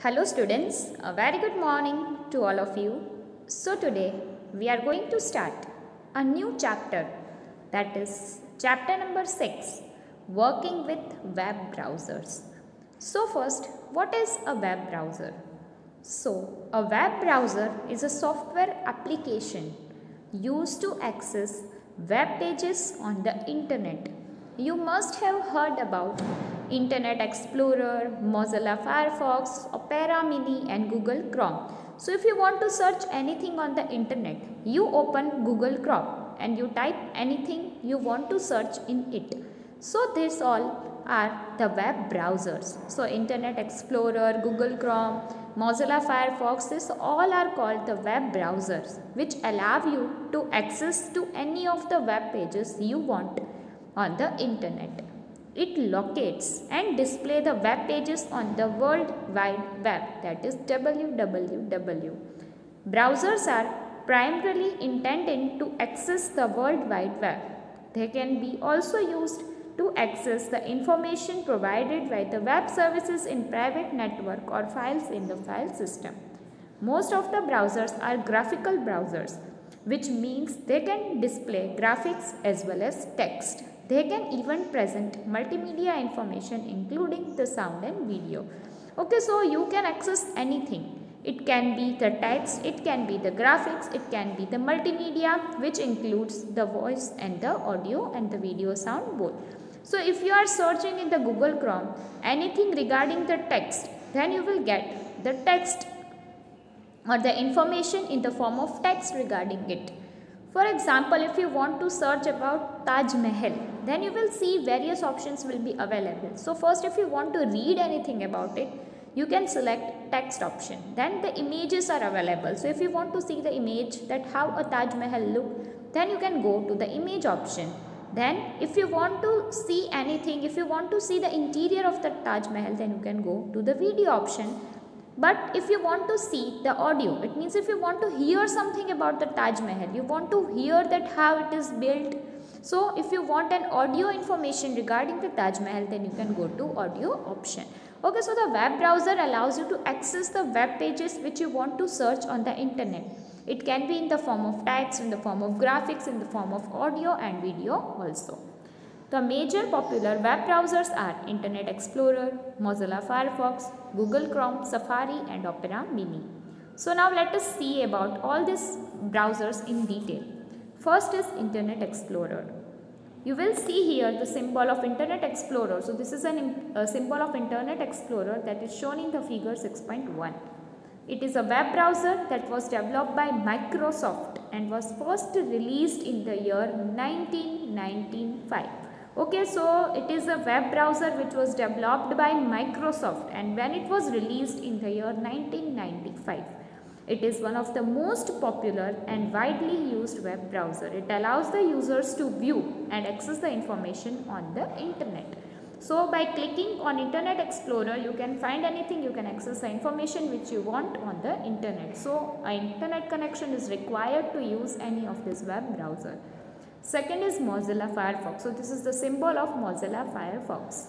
Hello students, a very good morning to all of you. So today we are going to start a new chapter, that is chapter number 6, working with web browsers. So first, what is a web browser? So a web browser is a software application used to access web pages on the internet. You must have heard about Internet Explorer, Mozilla Firefox, Opera Mini and Google Chrome. So if you want to search anything on the internet, you open Google Chrome and you type anything you want to search in it. So these all are the web browsers. So Internet Explorer, Google Chrome, Mozilla Firefox, these all are called the web browsers which allow you to access to any of the web pages you want on the internet. It locates and display the web pages on the World Wide Web, that is www. Browsers are primarily intended to access the World Wide Web. They can be also used to access the information provided by the web services in private network or files in the file system. Most of the browsers are graphical browsers, which means they can display graphics as well as text. They can even present multimedia information including the sound and video. Okay, so you can access anything. It can be the text, it can be the graphics, it can be the multimedia, which includes the voice and the audio and the video sound both. So if you are searching in the Google Chrome anything regarding the text, then you will get the text or the information in the form of text regarding it. For example, if you want to search about Taj Mahal, then you will see various options will be available. So first, if you want to read anything about it, you can select text option. Then the images are available. So if you want to see the image that how a Taj Mahal look, then you can go to the image option. Then if you want to see anything, if you want to see the interior of the Taj Mahal, then you can go to the video option. But if you want to see the audio, it means if you want to hear something about the Taj Mahal, you want to hear that how it is built. So if you want an audio information regarding the Taj Mahal, then you can go to audio option. Okay, so the web browser allows you to access the web pages which you want to search on the internet. It can be in the form of text, in the form of graphics, in the form of audio and video also. The major popular web browsers are Internet Explorer, Mozilla Firefox, Google Chrome, Safari and Opera Mini. So now let us see about all these browsers in detail. First is Internet Explorer. You will see here the symbol of Internet Explorer. So this is a symbol of Internet Explorer that is shown in the figure 6.1. It is a web browser that was developed by Microsoft and was first released in the year 1995. Okay, so it is a web browser which was developed by Microsoft and when it was released in the year 1995. It is one of the most popular and widely used web browser. It allows the users to view and access the information on the internet. So by clicking on Internet Explorer, you can find anything, you can access the information which you want on the internet. So an internet connection is required to use any of this web browser. Second is Mozilla Firefox. So this is the symbol of Mozilla Firefox.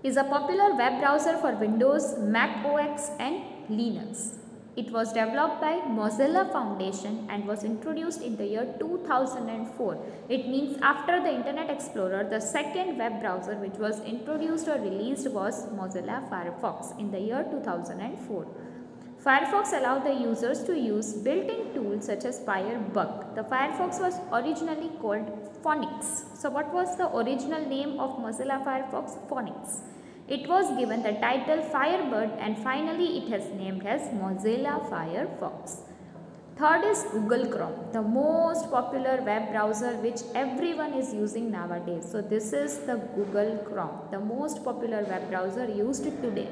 Is a popular web browser for Windows, Mac OS and Linux. It was developed by Mozilla Foundation and was introduced in the year 2004. It means after the Internet Explorer, the second web browser which was introduced or released was Mozilla Firefox in the year 2004. Firefox allowed the users to use built-in tools such as Firebug. The Firefox was originally called Phoenix. So what was the original name of Mozilla Firefox? Phoenix. It was given the title Firebird and finally it has named as Mozilla Firefox. Third is Google Chrome, the most popular web browser which everyone is using nowadays. So this is the Google Chrome, the most popular web browser used today.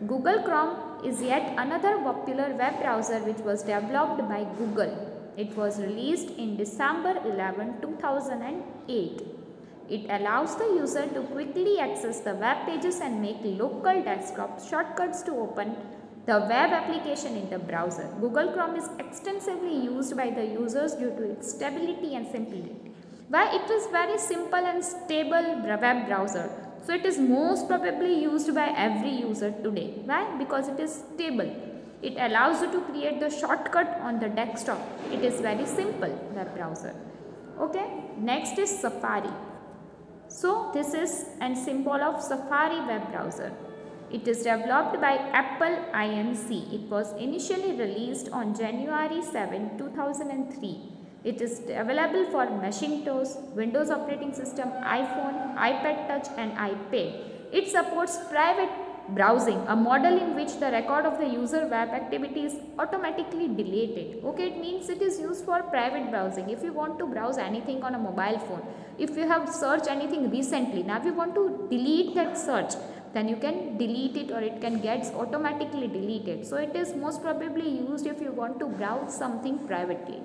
Google Chrome is yet another popular web browser which was developed by Google. It was released in December 11, 2008. It allows the user to quickly access the web pages and make local desktop shortcuts to open the web application in the browser. Google Chrome is extensively used by the users due to its stability and simplicity. Why it is very simple and stable web browser. So it is most probably used by every user today. Why? Because it is stable. It allows you to create the shortcut on the desktop. It is very simple web browser. Okay, next is Safari. So this is a symbol of Safari web browser. It is developed by Apple Inc. It was initially released on January 7, 2003. It is available for Macintosh, Windows operating system, iPhone, iPad Touch and iPad. It supports private browsing, a model in which the record of the user web activity is automatically deleted. Okay, it means it is used for private browsing. If you want to browse anything on a mobile phone, if you have searched anything recently, now if you want to delete that search, then you can delete it or it can get automatically deleted. So it is most probably used if you want to browse something privately.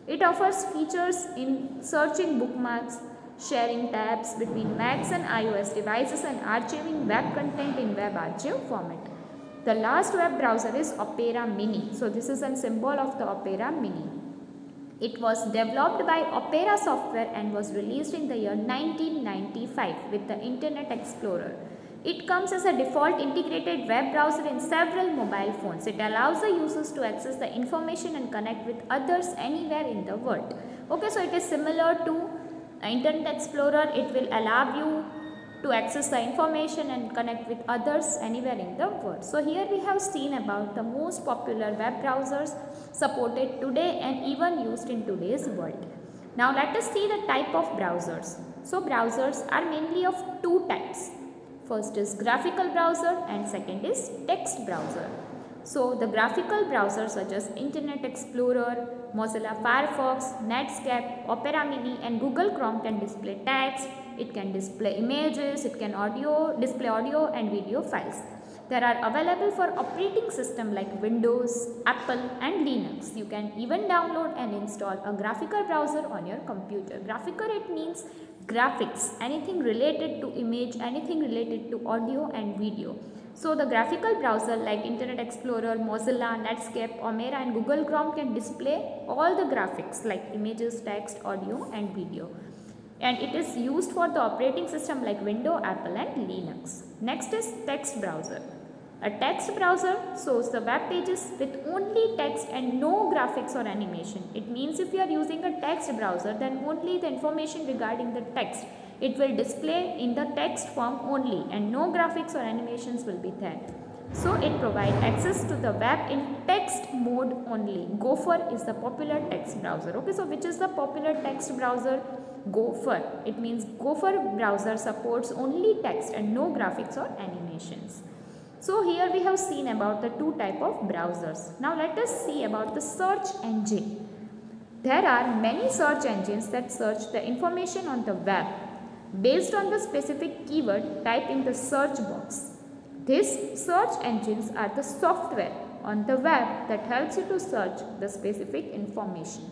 It offers features in searching bookmarks, sharing tabs between Macs and iOS devices and archiving web content in web archive format. The last web browser is Opera Mini. So this is a symbol of the Opera Mini. It was developed by Opera Software and was released in the year 1995 with the Internet Explorer. It comes as a default integrated web browser in several mobile phones. It allows the users to access the information and connect with others anywhere in the world. Okay, so it is similar to Internet Explorer. It will allow you to access the information and connect with others anywhere in the world. So here we have seen about the most popular web browsers supported today and even used in today's world. Now let us see the type of browsers. So browsers are mainly of two types. First is graphical browser and second is text browser. So the graphical browsers such as Internet Explorer, Mozilla Firefox, Netscape, Opera Mini and Google Chrome can display text, it can display images, it can display audio and video files. They are available for operating system like Windows, Apple and Linux. You can even download and install a graphical browser on your computer. Graphical, it means graphics, anything related to image, anything related to audio and video. So the graphical browser like Internet Explorer, Mozilla, Netscape, Opera and Google Chrome can display all the graphics like images, text, audio and video. And it is used for the operating system like Windows, Apple and Linux. Next is text browser. A text browser shows the web pages with only text and no graphics or animation. It means if you are using a text browser, then only the information regarding the text, it will display in the text form only and no graphics or animations will be there. So it provides access to the web in text mode only. Gopher is the popular text browser. Okay, so which is the popular text browser? Gopher. It means Gopher browser supports only text and no graphics or animations. So here we have seen about the two type of browsers. Now let us see about the search engine. There are many search engines that search the information on the web. Based on the specific keyword, type in the search box. These search engines are the software on the web that helps you to search the specific information.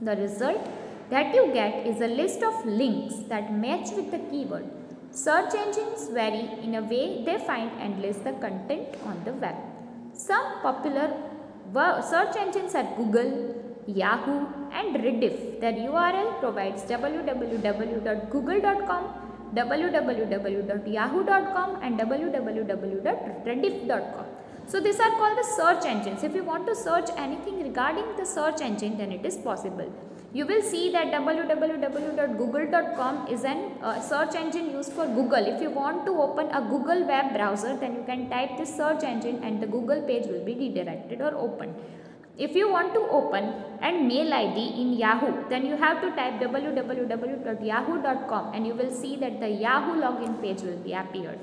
The result that you get is a list of links that match with the keyword. Search engines vary in a way they find and list the content on the web. Some popular search engines are Google, Yahoo and Rediff. Their URL provides www.google.com, www.yahoo.com and www.rediff.com. So these are called the search engines. If you want to search anything regarding the search engine, then it is possible. You will see that www.google.com is a search engine used for Google. If you want to open a Google web browser, then you can type this search engine and the Google page will be redirected or opened. If you want to open an mail ID in Yahoo, then you have to type www.yahoo.com and you will see that the Yahoo login page will be appeared.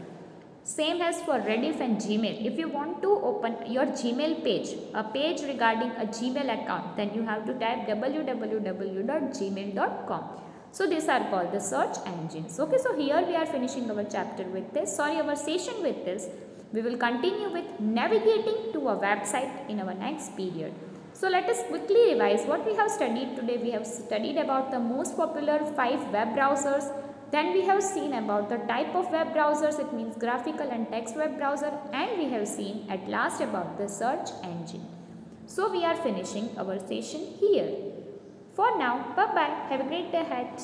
Same as for Rediff and Gmail. If you want to open your Gmail page, a page regarding a Gmail account, then you have to type www.gmail.com. So these are called the search engines. Okay, so here we are finishing our chapter with this, our session with this. We will continue with navigating to a website in our next period. So let us quickly revise what we have studied today. We have studied about the most popular 5 web browsers. Then we have seen about the type of web browsers, it means graphical and text web browser, and we have seen at last about the search engine. So we are finishing our session here. For now, bye bye. Have a great day ahead.